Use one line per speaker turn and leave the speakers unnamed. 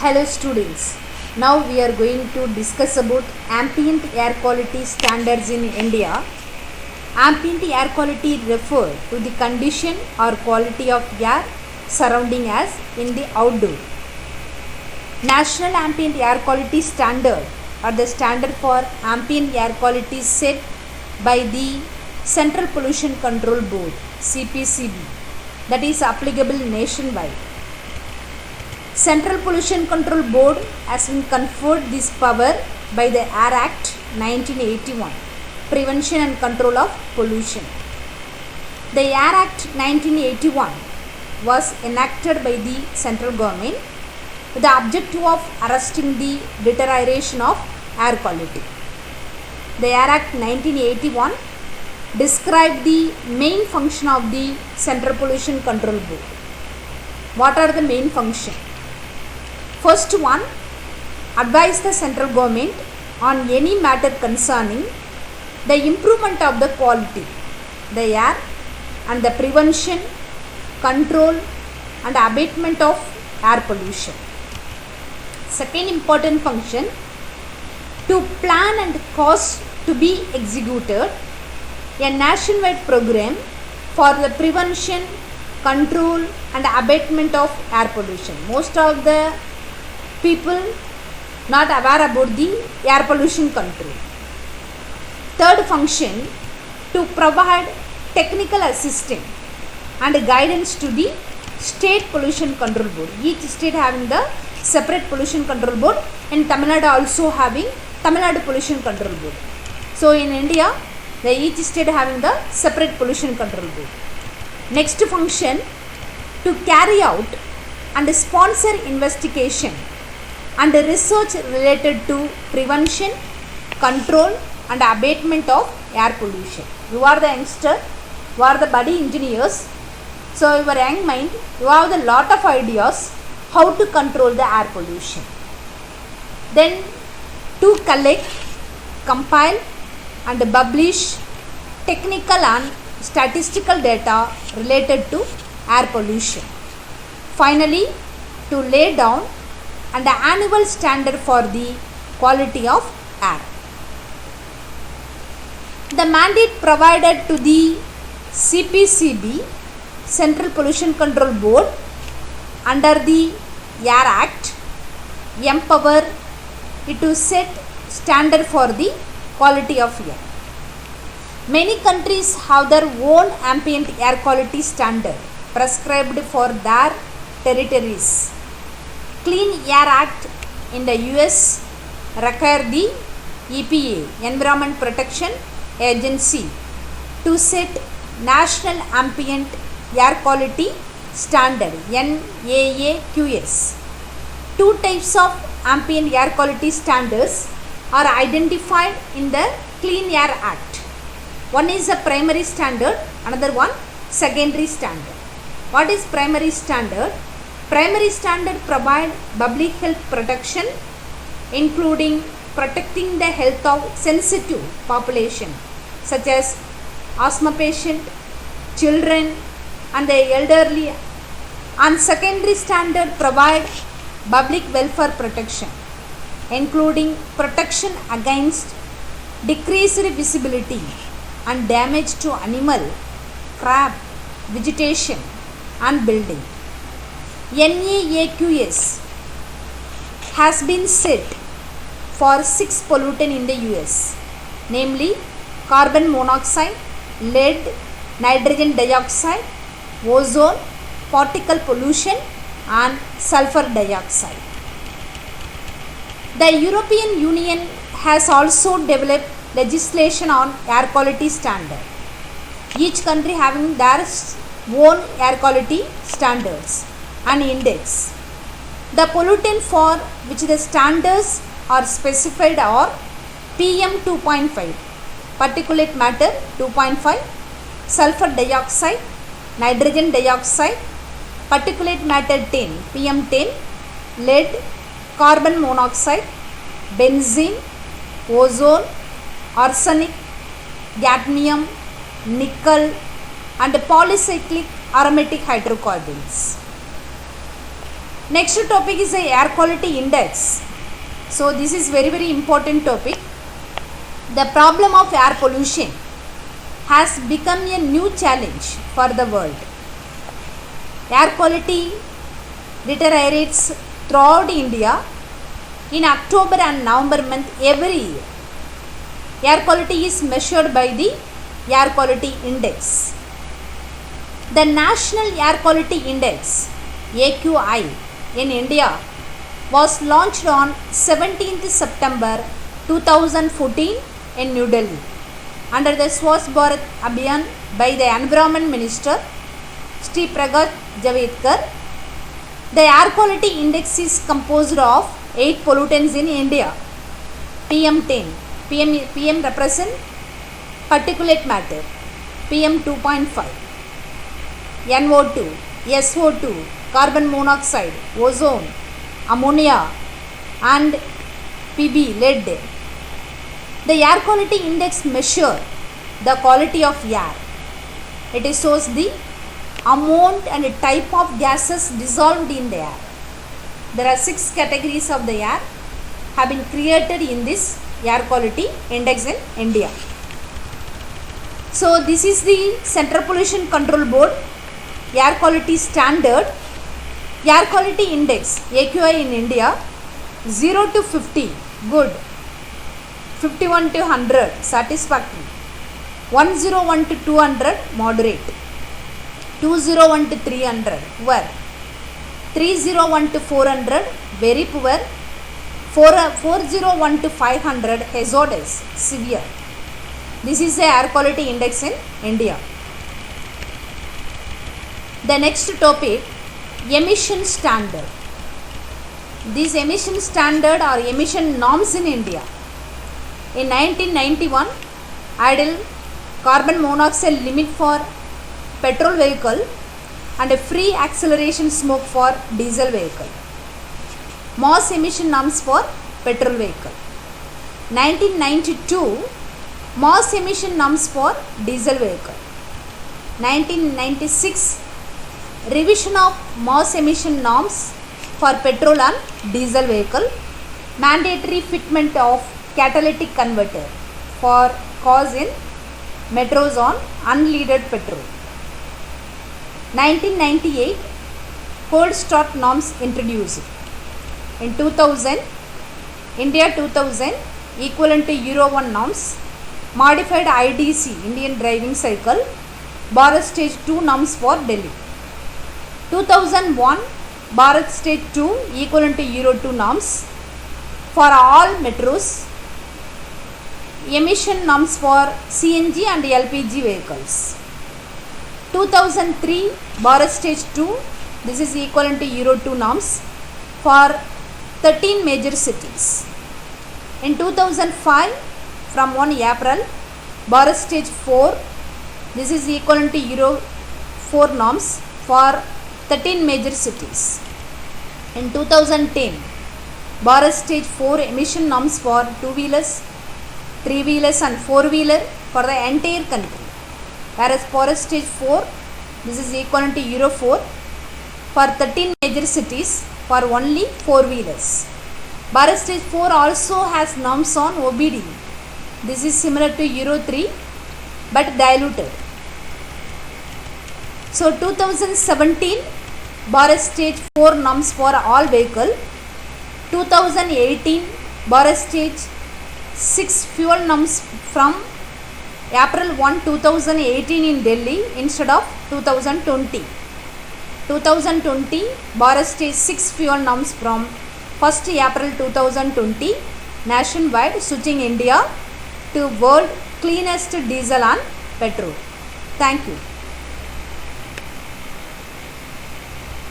Hello students, now we are going to discuss about ambient air quality standards in India. Ambient air quality refer to the condition or quality of air surrounding us in the outdoor. National ambient air quality standard or the standard for ambient air quality set by the Central Pollution Control Board CPCB, that is applicable nationwide. Central Pollution Control Board has been conferred this power by the Air Act 1981, Prevention and Control of Pollution. The Air Act 1981 was enacted by the central government with the objective of arresting the deterioration of air quality. The Air Act 1981 described the main function of the Central Pollution Control Board. What are the main functions? First one, advise the central government on any matter concerning the improvement of the quality, the air, and the prevention, control, and abatement of air pollution. Second important function, to plan and cause to be executed a nationwide program for the prevention, control, and abatement of air pollution. Most of the people not aware about the air pollution control. Third function, to provide technical assistance and guidance to the state pollution control board. Each state having the separate pollution control board, and Tamil Nadu also having Tamil Nadu pollution control board. So in India, each state having the separate pollution control board. Next function, to carry out and sponsor investigation and research related to prevention, control, and abatement of air pollution. You are the youngster, you are the budding engineers, so your young mind, you have a lot of ideas how to control the air pollution. Then to collect, compile, and publish technical and statistical data related to air pollution. Finally, to lay down and the annual standard for the quality of air. The mandate provided to the CPCB, Central Pollution Control Board, under the Air Act, empower it to set standard for the quality of air. Many countries have their own ambient air quality standard prescribed for their territories. Clean Air Act in the US require the EPA, Environment Protection Agency, to set National Ambient Air Quality Standard NAAQS. Two types of ambient air quality standards are identified in the Clean Air Act. One is a primary standard, another one secondary standard. What is primary standard? Primary standard provide public health protection, including protecting the health of sensitive population such as asthma patient, children, and the elderly. And secondary standard provide public welfare protection, including protection against decreased visibility and damage to animal, crab, vegetation, and building. NAAQS has been set for 6 pollutants in the US, namely carbon monoxide, lead, nitrogen dioxide, ozone, particle pollution, and sulfur dioxide. The European Union has also developed legislation on air quality standard. Each country having their own air quality standards and index. The pollutant for which the standards are specified are PM 2.5, particulate matter 2.5, sulfur dioxide, nitrogen dioxide, particulate matter 10, PM 10, lead, carbon monoxide, benzene, ozone, arsenic, cadmium, nickel, and polycyclic aromatic hydrocarbons. Next topic is the air quality index. So this is very important topic. The problem of air pollution has become a new challenge for the world. Air quality deteriorates throughout India in October and November month every year. Air quality is measured by the air quality index. The National Air Quality Index AQI in India was launched on 17th September 2014 in New Delhi under the Swachh Bharat Abhiyan by the Environment Minister Shri Prakash Javadekar. The air quality index is composed of 8 pollutants in India. PM10. PM represent particulate matter. PM 2.5. NO2, SO2, carbon monoxide, ozone, ammonia and PB, lead. The air quality index measures the quality of air. It shows the amount and type of gases dissolved in the air. There are 6 categories of the air have been created in this air quality index in India. So this is the Central Pollution Control Board air quality standard. Air quality index AQI in India 0 to 50 good, 51 to 100 satisfactory, 101 to 200 moderate, 201 to 300 poor, 301 to 400 very poor, 401 to 500 hazardous severe. This is the air quality index in India. The next topic, emission standard. These emission standard or emission norms in India. In 1991, ideal carbon monoxide limit for petrol vehicle and a free acceleration smoke for diesel vehicle. Mass emission norms for petrol vehicle. 1992, mass emission norms for diesel vehicle. 1996, revision of mass emission norms for petrol and diesel vehicle. Mandatory fitment of catalytic converter for cars in metros on unleaded petrol. 1998, cold start norms introduced. In 2000, India 2000 equivalent to Euro 1 norms, modified IDC Indian driving cycle, Bharat Stage 2 norms for Delhi. 2001, Bharat Stage 2 equivalent to Euro 2 norms for all metros, emission norms for CNG and LPG vehicles. 2003, Bharat Stage 2, this is equivalent to Euro 2 norms for 13 major cities. In 2005, from 1 April, Bharat Stage 4, this is equivalent to Euro 4 norms for 13 major cities. In 2010, Bharat Stage 4 emission norms for 2-wheelers, 3-wheelers and 4-wheeler for the entire country. Whereas Bharat Stage 4, this is equivalent to Euro 4 for 13 major cities for only 4-wheelers. Bharat Stage 4 also has norms on OBD. This is similar to Euro 3 but diluted. So 2017, Bharat Stage 4 norms for all vehicle. 2018, Bharat Stage 6 fuel norms from April 1, 2018 in Delhi instead of 2020. 2020, Bharat Stage 6 fuel norms from 1st April 2020 nationwide, switching India to world cleanest diesel and petrol. Thank you.